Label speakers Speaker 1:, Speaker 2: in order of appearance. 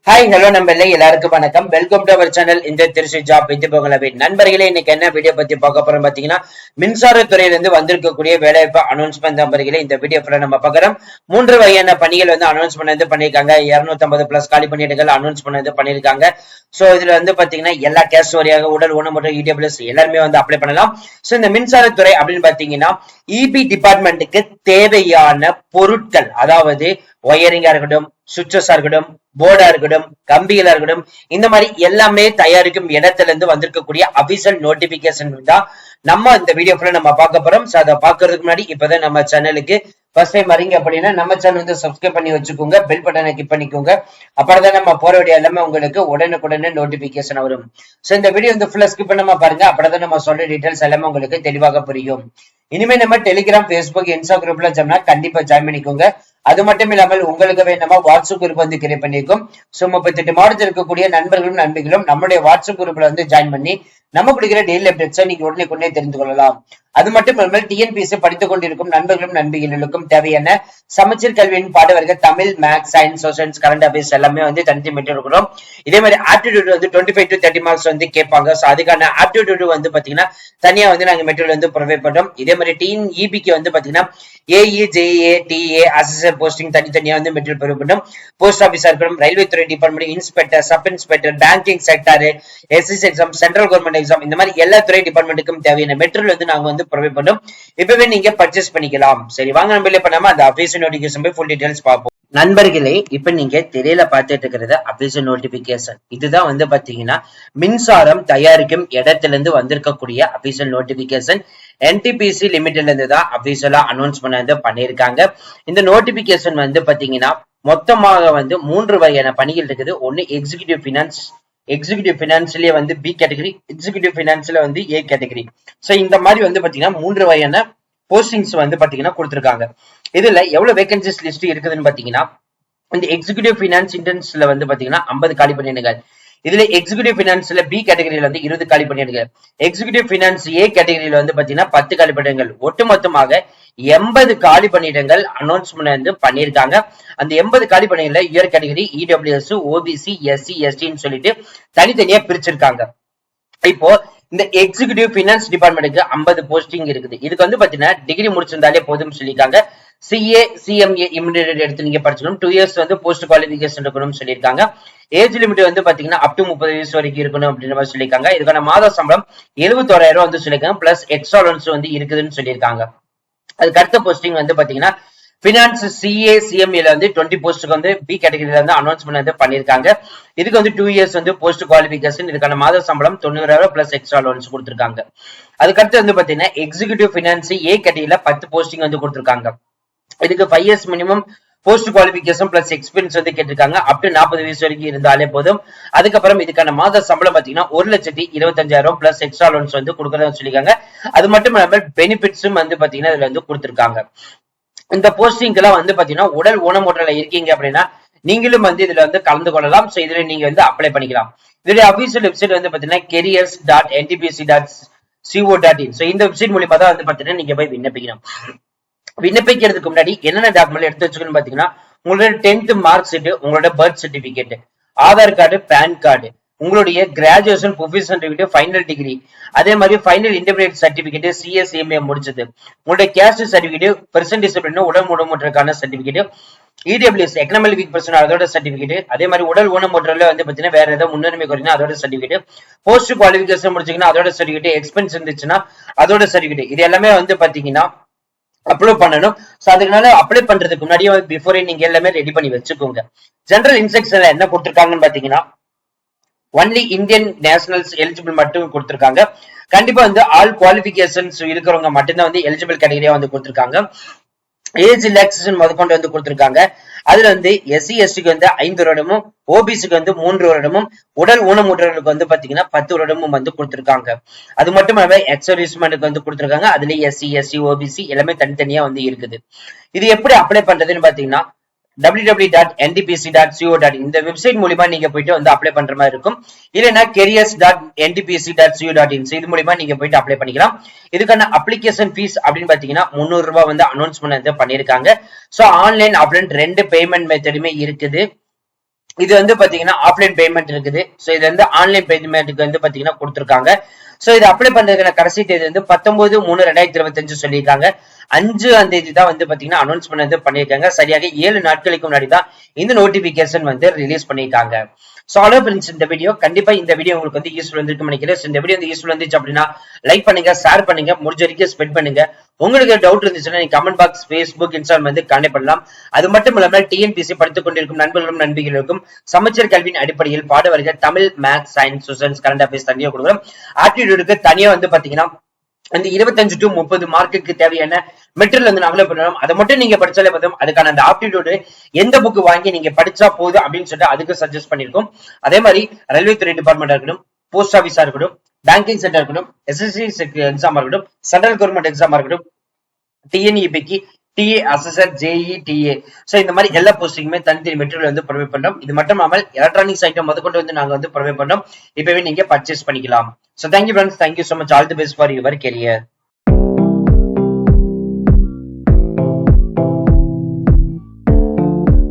Speaker 1: Hi hello நண்பர்களே, எல்லாருக்கும் வணக்கம். வெல்கம் டு அவர் சேனல் இந்த திருச்சி ஜாப் வித் போகலவே. நண்பர்களே, இன்னைக்கு என்ன வீடியோ பத்தி பார்க்க போறோம் பாத்தீங்கன்னா, மின்சாரத்துறையிலிருந்து வந்திருக்கக்கூடிய வேலைவாய்ப்பு அனௌன்ஸ்மெண்ட். நண்பர்களே, இந்த வீடியோ நம்ம பார்க்கிறோம். 3 வகையான பணிகள் அனௌன்ஸ் பண்ணிருக்காங்க. 250 பிளஸ் காலி பணியிடங்கள் அனௌன்ஸ் பண்ணிருக்காங்க. சோ இதுல பாத்தீங்கன்னா எல்லா கேஸ்ட் வழியாக உடல் ஊனமுற்ற இடபிள்யூஎஸ் எல்லாருமே அப்ளை பண்ணலாம். சோ இந்த மின்சாரத்துறை அப்படின்னு பாத்தீங்கன்னா இபி டிபார்ட்மெண்ட்டுக்கு தேவையான பொருட்கள், அதாவது ஒயரிங்கா இருக்கட்டும், சுவிட்சஸா இருக்கட்டும், போர்டா இருக்கட்டும், கம்பிகளா இருக்கட்டும், இந்த மாதிரி எல்லாமே தயாரிக்கும் இடத்துல இருந்து வந்திருக்கக்கூடிய அபிஷியல் நோட்டிபிகேஷன் தான் நம்ம இந்த வீடியோ நம்ம பார்க்க போறோம். சோ அதை பாக்குறதுக்கு முன்னாடி இப்பதான் நம்ம சேனலுக்கு ஃபர்ஸ்ட் டைம் வரீங்க அப்படின்னா நம்ம சேனல் சப்ஸ்கிரைப் பண்ணி வச்சுக்கோங்க, பெல் பட்டனை கிளிக் பண்ணிக்கோங்க. அப்பதான் நம்ம போற வீடியோ எல்லாமே உங்களுக்கு உடனுக்குடனே நோட்டிபிகேஷன் வரும். சோ இந்த வீடியோ ஃபுல்லா ஸ்கிப் பண்ணாம பாருங்க, அப்பதான் நம்ம சொல்ற டீடைல்ஸ் எல்லாமே உங்களுக்கு தெளிவாக புரியும். இனிமே நம்ம டெலிகிராம், பேஸ்புக், இன்ஸ்டா குரூப்ல ஜாயினா கண்டிப்பா ஜாயின் பண்ணிக்கோங்க. அது மட்டும் இல்லாமல் உங்களுக்கு வேணுமா வாட்ஸ்அப் குரூப் கிரியேட் பண்ணிருக்கும். சோ 38 மாவட்டத்தில் இருக்கக்கூடிய நண்பர்களும் நண்பிகளும் நம்மளுடைய வாட்ஸ்அப் குரூப்ல ஜாயின் பண்ணி நம்ம கொடுக்கிற டெய்லி அப்டேட்ஸை நீங்க உடனே கொண்டே தெரிந்து கொள்ளலாம். அது மட்டும் இல்லாமல் டிஎன்பிஎஸ்சி படித்துக் கொண்டிருக்கும் நண்பர்களும் நண்பிகளுக்கும் தேவையான சமச்சீர் கல்வியின் பாடவர்கள் Tamil, maths, science, social, current affairs எல்லாமே தனித்து மெட்டீரியல் இருக்கிறோம். இதே மாதிரி ஆப்டிடியூட் 25 to 30 மார்க்ஸ் கேட்பாங்க. சோ அதுக்கான ஆப்டிடியூட் பாத்தீங்கன்னா தனியா நாங்க மெட்டீரியல் ப்ரொவைட் பண்றோம். இதே மாதிரி டீன் இபிக்கு பாத்தீங்கன்னா AE, JA, TA, assistant posting தனித்தனியா மெட்டீரியல் ப்ரொவைட் பண்றோம். போஸ்ட் ஆபீஸா இருக்கட்டும், ரயில்வே துறை department, inspector, sub inspector, banking sector, SSC exam, central government exam, இந்த மாதிரி எல்லா துறை டிபார்ட்மெண்ட்டுக்கும் தேவையான மெட்டீரியல் நாங்க ப்ரொவைட் பண்றோம். இப்பவே நீங்க பர்ச்சேஸ் பண்ணிக்கலாம். சரி, வாங்க நம்ம பண்ணாம அந்த அபிஷியல் நோட்டிபிகேஷன் போய் ஃபுல் டீடைல்ஸ் பார்ப்போம். நண்பர்களே, இப்ப நீங்க திரையில பார்த்துட்டு இருக்கிறது அபிஷியல் நோட்டிபிகேஷன். இதுதான் பாத்தீங்கன்னா மின்சாரம் தயாரிக்கும் இடத்துல இருந்து வந்திருக்கக்கூடிய அபிஷியல் நோட்டிபிகேஷன். என்டிபிசி லிமிடெட்ல இருந்து தான் அபிஷியலா அனௌன்ஸ் பண்ணிருக்காங்க. இந்த நோட்டிபிகேஷன் பாத்தீங்கன்னா மொத்தமாக 3 வகையான பணிகள் இருக்குது. ஒன்னு எக்ஸிகியூட்டிவ் பினான்ஸ், எக்ஸிகியூட்டிவ் பினான்ஸ்லயே பி கேட்டகரி, எக்ஸிகியூட்டிவ் பினான்ஸ்ல ஏ கேட்டகரி. சோ இந்த மாதிரி பாத்தீங்கன்னா 3 வகையான போஸ்டிங்ஸ் பாத்தீங்கன்னா கொடுத்திருக்காங்க. இதுல எவ்வளவு வேகன்சிஸ் லிஸ்ட் இருக்குதுன்னு பாத்தீங்கன்னா, இந்த எக்ஸிகியூட்டிவ் பினான்ஸ் இன்டர்ன்ஸ்ல பாத்தீங்கன்னா 50 காலி பணியிடங்கள். இதுல எக்ஸிகியூட்டிவ் பினான்ஸ்ல பி கேட்டகரியில 20 காலி பணியிடங்கள். எக்ஸிகியூட்டிவ் பினான்ஸ் ஏ கேட்டகரியில பாத்தீங்கன்னா 10 காலி பணியிடங்கள். ஒட்டுமொத்தமாக 80 காலி பணியிடங்கள் அனௌன்ஸ்மெண்ட் பண்ணிருக்காங்க. அந்த 80 காலி பணியிடங்கள்ல UR category, EWS, OBC, SC, எஸ்டின்னு சொல்லிட்டு தனித்தனியா பிரிச்சிருக்காங்க. இப்போ இந்த எக்ஸிகியூட்டிவ் பினான்ஸ் டிபார்ட்மெண்ட்டுக்கு 50 போஸ்டிங் இருக்குது. இதுக்கு பாத்தீங்கன்னா டிகிரி முடிச்சிருந்தாலே போதும் சொல்லியிருக்காங்க. சிஏ, சிஎம்ஏ இமிடியேட் எடுத்து நீங்க படிச்சுக்கணும். 2 இயர்ஸ் போஸ்ட் குவாலிபிகேஷன் இருக்கணும்னு சொல்லியிருக்காங்க. ஏஜ் லிமிட் பாத்தீங்கன்னா அப் டு 30 வயசு வரைக்கும் இருக்கணும் அப்படின்ற மாதிரி சொல்லியிருக்காங்க. இதுக்கான மாத சம்பளம் 71,000 சொல்லியிருக்காங்க. பிளஸ் எக்ஸ்ட்ரா லோன்ஸ் இருக்குதுன்னு சொல்லியிருக்காங்க. அதுக்கு அடுத்த போஸ்டிங் பாத்தீங்கன்னா பினான்ஸ் சிஏ, சிஎம்ஏல 20 போஸ்ட்டுக்கு பி கேட்டகரியில அனௌன்ஸ்மெண்ட் பண்ணிருக்காங்க. இதுக்கு 2 இயர்ஸ் போஸ்ட் குவாலிபிகேஷன். இதுக்கான மாத சம்பளம் 90,000 பிளஸ் எக்ஸ்ட்ரா லோன்ஸ் கொடுத்திருக்காங்க. அதுக்கடுத்து பாத்தீங்கன்னா எக்ஸிகியூட்டிவ் பினான்ஸ் ஏ கேட்டகரியில 10 போஸ்டிங் கொடுத்திருக்காங்க. இதுக்கு 5 years minimum post qualification plus experience கேட்டிருக்காங்க. அப் டு 40 வயசு வரைக்கும் இருந்தாலே போதும். அதுக்கப்புறம் இதுக்கான மாத சம்பளம் பாத்தீங்கன்னா 1,25,000 பிளஸ் எக்ஸ்ட்ரா லோன்ஸ் கொடுக்கறதா சொல்லிருக்காங்க. அது மட்டும் இல்லாமல் பெனிஃபிட்ஸும் பாத்தீங்கன்னா இதுல கொடுத்திருக்காங்க. இந்த போஸ்டிங் எல்லாம் பாத்தீங்கன்னா உடல் ஊனமுற்றல இருக்கீங்க அப்படின்னா நீங்களும் இதுல கலந்து கொள்ளலாம். சோ இதுல நீங்க அப்ளை பண்ணிக்கலாம். இதுல அபிஷியல் வெப்சைட் பாத்தீங்கன்னா careers.ntpc.co.in. சோ இந்த வெப்சைட் மூலமா தான் பாத்தீங்கன்னா நீங்க போய் விண்ணப்பிக்கணும். விண்ணப்பிக்கிறதுக்கு முன்னாடி என்னென்ன டாக்குமெண்ட் எடுத்து வச்சுக்கணும்னு பாத்தீங்கன்னா, உங்களோட 10th மார்க் ஷீட், உங்களோட birth certificate, Aadhaar card, PAN card, உங்களுடைய graduation, professional degree, final degree, அதே மாதிரி ஃபைனல் இன்டர்மீடியட் சர்டிபிகேட், சிஎஸ்எம்ஏ முடிச்சது, உங்களுடைய கேஸ்ட் சர்டிபிகேட், பெர்சன் டிசிப்ளின் உடல் ஊனமுற்றலுக்கான certificate, EWS economic weak person அதோட சர்டிபிகேட், அதே மாதிரி உடல் ஊனமுற்றல பாத்தீங்கன்னா வேற ஏதாவது முன்னுரிமை குறைனா அதோட சர்டிபிகேட், போஸ்ட் குவாலிபிகேஷன் முடிச்சீங்கன்னா அதோட சர்டிபிகேட், எக்ஸ்பென்ஸ் இருந்துச்சுன்னா அதோட சர்டிபிகேட், இது எல்லாமே பாத்தீங்கன்னா அப்லோட் பண்ணணும். சோ அதுனால அப்ளை பண்றதுக்கு முன்னாடியே பிஃபோரே நீங்க எல்லாமே ரெடி பண்ணி வச்சுக்கோங்க. ஜெனரல் இன்ஸ்ட்ரக்ஷன்ல என்ன கொடுத்திருக்காங்கன்னு பாத்தீங்கன்னா, ஒன்லி இந்தியன் நேஷனல்ஸ் எலிஜிபிள் மட்டும் கொடுத்திருக்காங்க. கண்டிப்பா ஆல் குவாலிபிகேஷன்ஸ் இருக்கிறவங்க மட்டும்தான் எலிஜிபிள் கேட்டகரியா கொடுத்திருக்காங்க. ஏஜ் ரிலாக்சேஷன் முதற்கொண்டு கொடுத்திருக்காங்க. அதுல எஸ்சி எஸ்டிக்கு 5 வருடமும், ஓபிசிக்கு 3 வருடமும், உடல் ஊனமுற்றவர்களுக்கு பாத்தீங்கன்னா 10 வருடமும் கொடுத்திருக்காங்க. அது மட்டும் இல்லாம எக்ஸர்வீஸ்மென்ட்க்கு கொடுத்திருக்காங்க. அதுல எஸ்சி, எஸ்டி, ஓபிசி எல்லாமே தனித்தனியா இருக்குது. இது எப்படி அப்ளை பண்றதுன்னு பாத்தீங்கன்னா www.ntpc.co.in இந்த வெப்சைட் மூலமா நீங்க போயிட்டு அப்ளை பண்ற மாதிரி இருக்கும். இல்லைன்னா careers.ntpc.co.in இது மூலமா நீங்க போயிட்டு அப்ளை பண்ணிக்கலாம். இதுக்கான அப்ளிகேஷன் ஃபீஸ் அப்படின்னு பாத்தீங்கன்னா 300 ரூபாய் அனௌன்ஸ்மெண்ட் பண்ணிருக்காங்க. சோ ஆன்லைன், ஆஃப்லைன் 2 பேமெண்ட் மெத்தடுமே இருக்குது. இது வந்து பாத்தீங்கன்னா ஆஃப்லைன் பேமெண்ட் இருக்குது. சோ இது வந்து ஆன்லைன் பேமெண்ட்டுக்கு வந்து பாத்தீங்கன்னா கொடுத்திருக்காங்க. சோ இது அப்ளை பண்றதுக்கான கடைசி தேதி வந்து 19/3/2025 சொல்லியிருக்காங்க. 5ஆம் தேதி தான் வந்து பாத்தீங்கன்னா அனௌன்ஸ்மெண்ட் வந்து பண்ணியிருக்காங்க. சரியாக 7 நாட்களுக்கு முன்னாடி தான் இந்த நோட்டிபிகேஷன் வந்து ரிலீஸ் பண்ணியிருக்காங்க. சோ அலோ ஃப்ரெண்ட்ஸ், இந்த வீடியோ கண்டிப்பா இந்த வீடியோ உங்களுக்கு வந்து யூஸ்ஃபுல் வந்துருக்கும் நினைக்கிறேன். இந்த வீடியோ வந்து யூஸ்ஃபுல் வந்துச்சு அப்படின்னா லைக் பண்ணுங்க, ஷேர் பண்ணுங்க, முடிஞ்ச வரைக்கும் ஸ்ப்ரெட் பண்ணுங்க. உங்களுக்கு டவுட் இருந்துச்சுன்னா நீங்க கமெண்ட் பாக்ஸ், Facebook, Instagram வந்து கான்டெக்ட் பண்ணலாம். அது மட்டும் இல்லாமல் டிஎன்பிசி படித்துக் கொண்டிருக்கும் நண்பர்களும் நண்பிகளுக்கும் சமச்சீர் கல்வியின் அடிப்படையில் பாட வருகிற Tamil, maths, science, social, current affairs தனியா கொடுக்குறோம். ஆப்டிடியூடுக்கு தனியா வந்து பாத்தீங்கன்னா அந்த 25 to 30 மார்க்குக்கு தேவையான மெட்டீரியல் வந்து அப்ளை பண்ணணும். அதை மட்டும் நீங்க படிச்சாலே போதும். அதுக்கான அந்த ஆப்டிடியூடு எந்த புக் வாங்கி நீங்க படிச்சா போதும் அப்படின்னு சொல்லிட்டு அதுக்கு சஜஸ்ட் பண்ணிருக்கோம். அதே மாதிரி ரயில்வே துறை டிபார்ட்மெண்டா இருக்கட்டும், போஸ்ட் ஆபீஸா இருக்கட்டும், பேங்கிங் சென்டர் இருக்கட்டும், SSC எக்ஸாமா இருக்கட்டும், சென்ட்ரல் கவர்மெண்ட் எக்ஸாமா இருக்கட்டும், டிஎன்இபிக்கு, TA assessor, JE, TA, so இந்த மாதிரி எல்லா போஸ்டிங்குமே தனித்தனி மெட்டீரியல் வந்து ப்ரொவைட் பண்றோம். இது மட்டும் இல்லாமல் எலக்ட்ரானிக்ஸ் ஐட்டம் முதற்கொண்டு வந்து நாங்க வந்து ப்ரொவைட் பண்றோம். இப்பவே நீங்க பர்ச்சேஸ் பண்ணிக்கலாம். So thank you friends, thank you so much, all the best for your career.